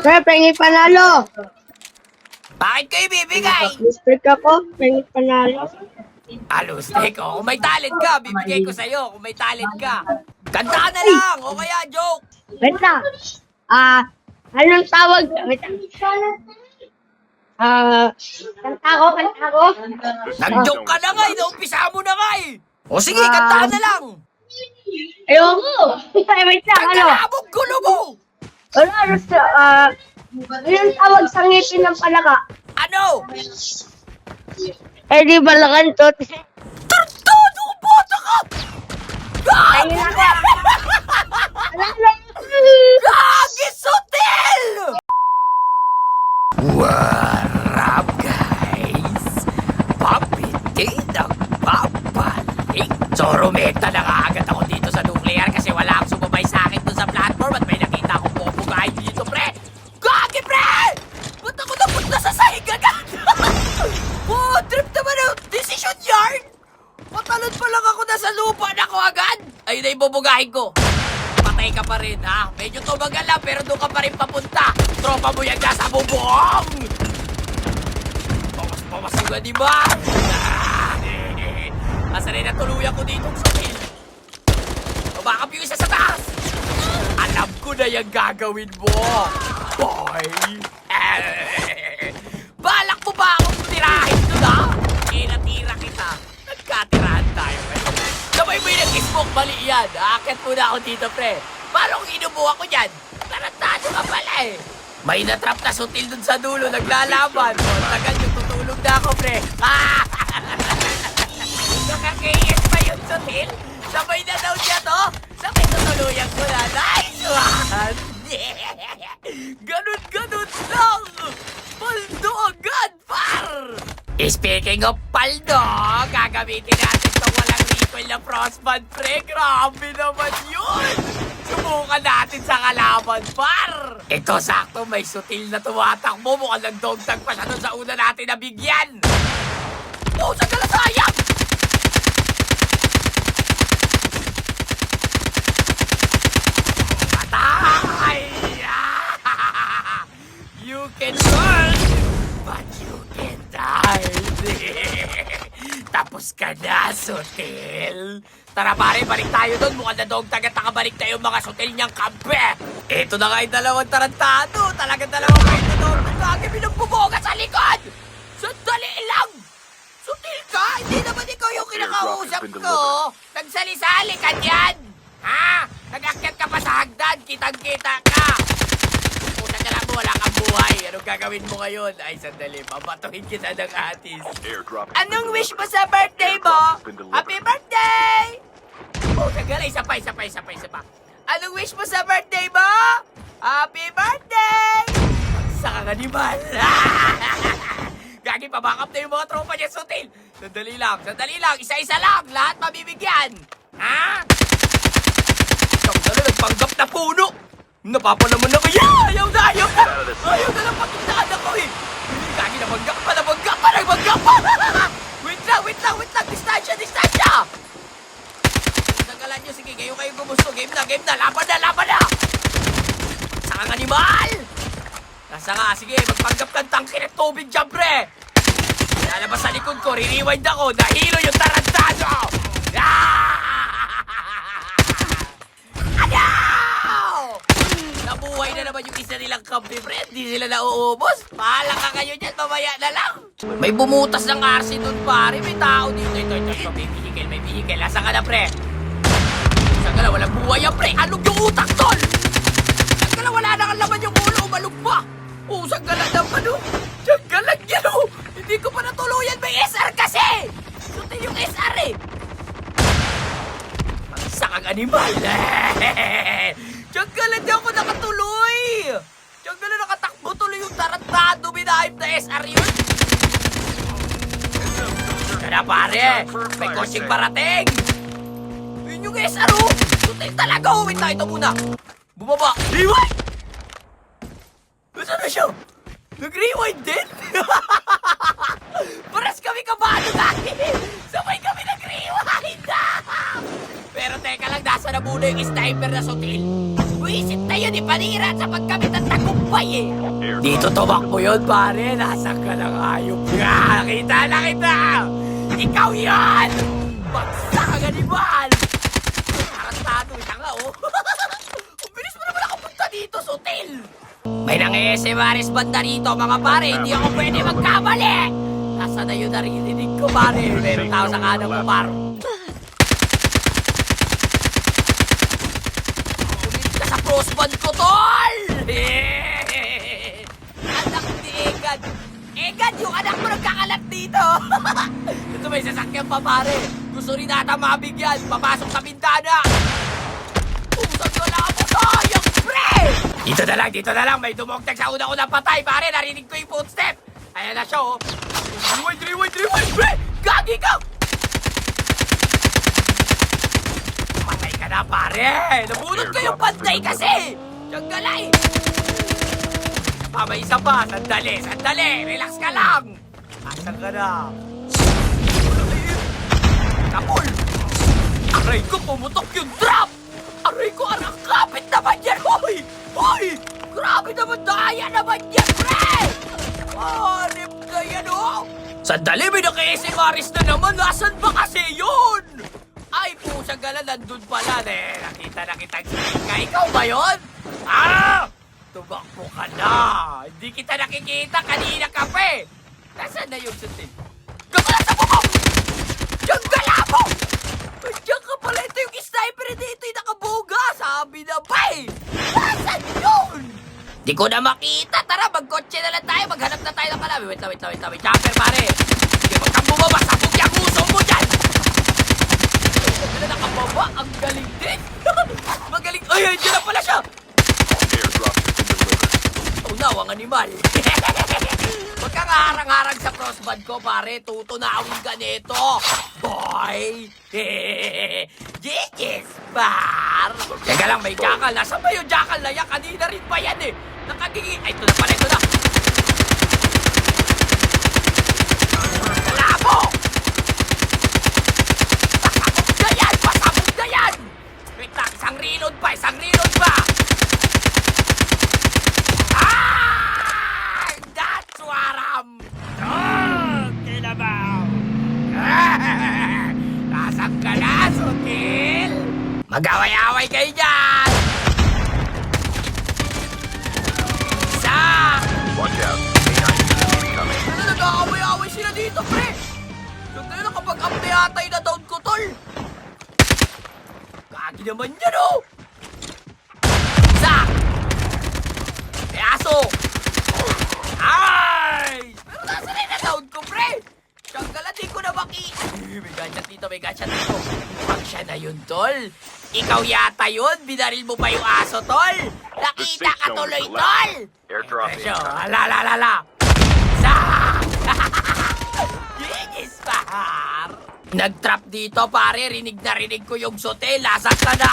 Pre, pengi panalo. Bakit kayo bibigay? District ako, pengi panalo. Alustek, kung may talent ka, bibigay ko sa'yo kung may talent ka. Kanta na lang, o kaya joke. Wait lang. Anong tawag? Wait lang. Kanta ko. Nag-joke ka na nga, inumpisa mo na nga eh. O sige, kanta na lang. Ayoko. Wait lang, ano? Kakalabog gulo mo. Anong tawag sa ngipin ng palaka? Ano? Eh, di balakan to. Tartado, bata ka! Ayun ako. Alala. Gagi Sotel! What up, guys? Papitin ang papalik. So, rumekta na kaagad ako dito sa nuclear kasi wala akong sumabay sa akin dun sa platform at may nakita akong popugay dito, pre. Gagi, pre! Ba't ako napunta sa sahig agad? Oh, trip naman yung decision yard! Matalon pa lang ako nasa lupa na ko agad! Ayun na yung bubugahin ko. Patay ka pa rin, ha? Medyo tumagal lang, pero doon ka pa rin papunta. Tropa mo yan dyan sa bubong! Pawas yung ganibang! Asa rin natuluyan ko dito sa hill. Babakap yung isa sa taas! Alam ko na yung gagawin mo! Boy! Balak mo ba akong tirahin doon, ha? Tira kita. Nagkatirahan tayo, ngayon. Sabay mo yung nag-smoke, mali yan. Aakit muna ako dito, pre. Paano kung inubuha ko dyan? Tarantado ka pala, eh. May natrap na sutil dun sa dulo, naglalaban. O, tagal yung tutulog na ako, pre. Nakakayas pa yung sutil? Sabay na daw siya to? Sabay tutuluyan ko na. Nice one! Ganun lang! Paldo agad, par! Speaking of paldo, gagamitin natin itong walang recoil na frostband, pre. Grabe naman yun! Subukan natin sa kalaban, par! Ito, sakto, may sutil na tumatakbo. Mukhang nagdogtag pa siya doon sa una natin na bigyan. Oh, sa galasayang! Patay! You can run, but you can die. Tapos ka na, Sotel. Tara pare, balik tayo doon. Mukhang nadogtag at nakabalik na yung mga Sotel niyang kampe. Ito na nga yung dalawang tarantado. Talagang dalawang kayo doon. Lagi pinagbuboga sa likod. Sandali lang. Sotel ka? Hindi naman ikaw yung kinakausap ko. Nagsali-sali ka dyan. Ha? Nag-akyat ka pa sa hagdan. Kitang-kita ka. Puta ka lang mo, wala kang buhay. Anong gagawin mo ngayon? Ay, sandali. Babatuhin kita ng atis. Anong wish mo sa birthday mo? Happy birthday! Oh, tagal. Isa pa. Anong wish mo sa birthday mo? Happy birthday! Saka ka ni Mal. Gagi, pabakap na yung mga tropa niya, Sotil. Sandali lang. Isa-isa lang. Lahat mabibigyan. Ha? Ikaw na nagpanggap na puno. Napapalaman na kaya! Ayaw na lang pakitaan ako eh! Gagi, nabanggap pa! Wait lang! Distansya! Tagalan nyo, sige, kayo gumusto. Game na! Laban na! Saka ng animal! Nasa nga, sige, magpanggap ng tangke ng tubig dyan, pre! Lalabas sa likod ko, re-rewind ako, nahilo yung tarantado! Ano? Nabuhay na naman yung isa nilang kampi, pre. Di sila nauubos. Pahala ka kayo dyan, mamaya na lang. May bumutas ng RC doon, pare. May tao dito. Ito. May vehicle. Asa ka na, pre? Asa ka na, walang buhay yan, pre. Alog yung utak doon. Asa ka na, wala na kang laman yung ulo. Umalog pa. Saan ka lang naman, oh. Diyan ka lang yan, oh. Hindi ko pa natuluyan. May SR kasi. Sutin yung SR, eh. Ang sakang animal, Diyan ka lang, di ako nakatuloy! Diyan ka lang nakatakbo tuloy yung tarantado, binahib na SR yun! Diyan na pare! May coaching parating! Yun yung SR oh! Tutil talaga oh! Wait na, ito muna! Bumaba! Rewind! Nasaan na siya? Nag-rewind din? Paras kami kabado dahil! Sabay kami nag-rewind! Pero teka lang, nasa na muna yung sniper na sutil. Buisit na yun, ipanira sa pagkamit ng tagumpay eh. Dito tumakbo yun, pare. Nasa ka lang ayop ka. Nakita na kita. Ikaw yan! Bagsak ang animal! Nakastado siya nga, oh. Ang bilis mo naman nakapunta dito, sutil. May nang-SMRS banda rito, mga pare. Hindi ako pwede magkamali. Nasa na yun narinig ko, pare. Meron tao sa kanan mo, paro. Ulit ka sa crossband ko, tol! Anak ni Egan. Egan, yung anak mo nagkakalat dito. Ito may sasakyan pa, pare. Gusto rin nata mabigyan. Papasok sa bintana. Usap ko lang ako, sayang, pre! Dito na lang. May dumogtag sa una-unang patay, pare. Narinig ko yung footstep. Ayan na siya, oh. Rewind, pre! Gagi ka! Patay ka na, pare! Nabunod ko yung pantay kasi! Siyang galay! May isa pa. Sandali. Relax ka lang. Asan ka na? Kapul! Aray ko, pumutok yung drop! Aray ko, anak, kapit naman yan, hoy! Hoy! Grabe naman, daya naman yan, pre! Hanip na yan, oh! Sandali, may naka-SMRS na naman. Nasaan ba kasi yun? Ay, pusang gala, nandun pala. Nakita ka. Ikaw ba yun? Ah! Tumakbo ka na. Hindi kita nakikita. Kanina ka pa eh. Nasaan na yung sutin? Kapala sa bukong! Diyan gala mo! Diyan ka pala. Ito yung sniper dito. Yung nakabuga. Sabi na ba eh. Nasaan yun? Di ko na makita. Tara, magkotse na lang tayo. Maghanap na tayo ng kalabi. Wait lang. Jumper, pare. Sige, wag kang bumaba. Sabog yung uso mo dyan. Ano na nakababa? Ang galing din. Magaling. Ay, dyan na pala siya. Oh, now, ang animal. Huwag kang harang-harang sa crossband ko, pare. Tutunawin ka nito. Boy. Jigis, bar. Teka lang, may jackal. Nasaan ba yung jackal na yan? Kanina rin pa yan eh. Nakagigil. Ay, ito na pala, ito na. Kalabo! Pasabog na yan! Wait lang, isang reload pa. Ah! That's what kinabaw! Nasaan ka na, sutil? Mag-away-away kayo dyan! Watch out. A9 incoming. Ano, nag-aaway-away sila dito, pre? Sandali na kapag apte-atay na down ko, tol. Gagi naman yan, oh! Zak! May aso! Ay! Pero nasa rin na down ko, pre! Siyang di ko na may gadget dito. Pag siya na yun, tol. Ikaw yata yun. Binaril mo pa yung aso, tol. Nakita ka tuloy, tol. Airdrop Presyo, incoming. ala. Zak! Gigis, par! Nag-trap dito, pare. Rinig na rinig ko yung sotel. Lasak ka na.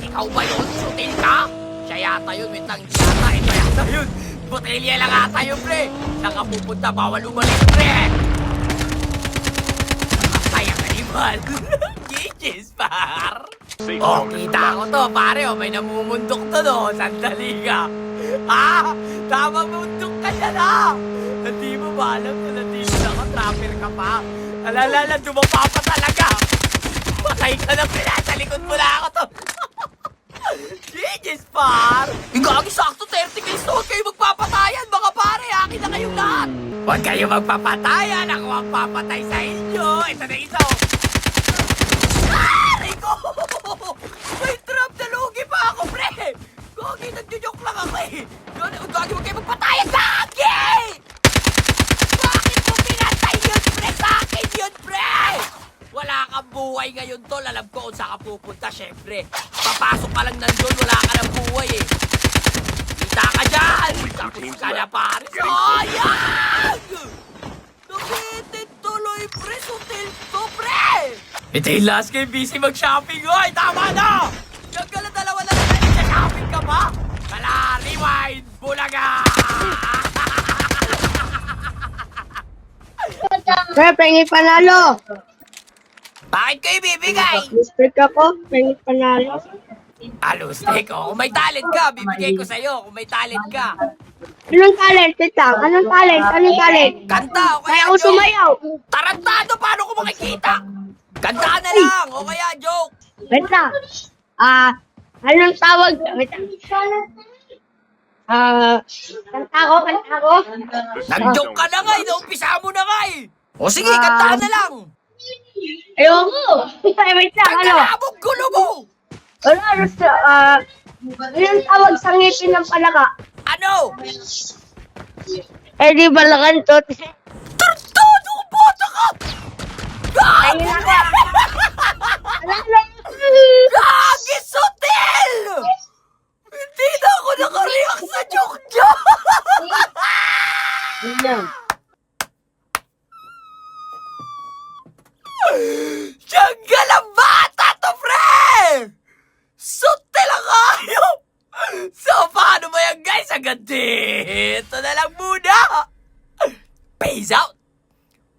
Ikaw ba yun? Sotel ka? Siya yata yun. Wait lang, yata. Ito yata yun. Botelya lang ata yun, pre. Saan ka pupunta? Bawal umalis, pre. Ay, ang animal. Gigis, par. Oh, kita ko to, pare. Oh, may namumundok to, no? Sandali ka. Ah, tamang mundok ka dyan, ha? Hindi mo ba alam na nandito na ka, trapper ka pa? Alalala, dumapa pa talaga. Patay ka na, pinasa likod mo na ako to. Gigis, par. Gagi, sakto 30 kills na. Huwag kayo magpapatayan, mga pare. Akin na kayong lahat. Huwag kayo magpapatayan. Ako ang papatay sa inyo. Ito na isa, oh. Rico! May trap na lugi pa ako, pre! Gagi, nagjo-joke lang ako eh! Gagi, huwag kayo magpatayan! Gagi! Bakit mo pinatay yun, pre? Sa akin yun, pre! Wala kang buhay ngayon, tol. Alam ko kung saan ka pupunta, syempre. Papasok ka lang nandun, wala ka ng buhay eh. Kita ka dyan! Tapos ka na, pare! Sayang! Nabitin tuloy, pre! Sutil to, pre! Ito yung last game, busy mag-shopping. Hoy, tama na! Yung gala dalawa na lang, nag-shopping ka ba? Kala, rewind, bulaga! Pre, pengi panalo. Bakit ko ibibigay? Mistake ako. May panalo. Alustek ko. Kung may talent ka, bibigay ko sa'yo. Kung may talent ka. Anong talent? Wait lang. Anong talent? Anong talent? Kanta o Kaya kaya ako joke. sumayaw. Tarantado, paano ko makikita? Kanta ka na lang o kaya joke. Wait lang. Anong tawag? Wait lang. Kanta ko. Nag-joke ka na nga, inumpisa mo na nga eh. O sige, kanta ka na lang. Ayoko. Wait lang. Ano? Nagkalabog gulo mo. Anong tawag sa ngipin ng palaka? Ano? Eh, di balakan to. Tarantado, bata ka! Ayun ako. Ano? Gagi Sotel! Hindi na ako nakareact sa joke niya! Tiyanggal ang bata to, pre! Sotel ang hayop! So, paano ba yan, guys? Hanggang dito na lang muna! Peace out!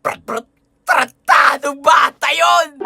Prut-prut! Tratadong bata yun!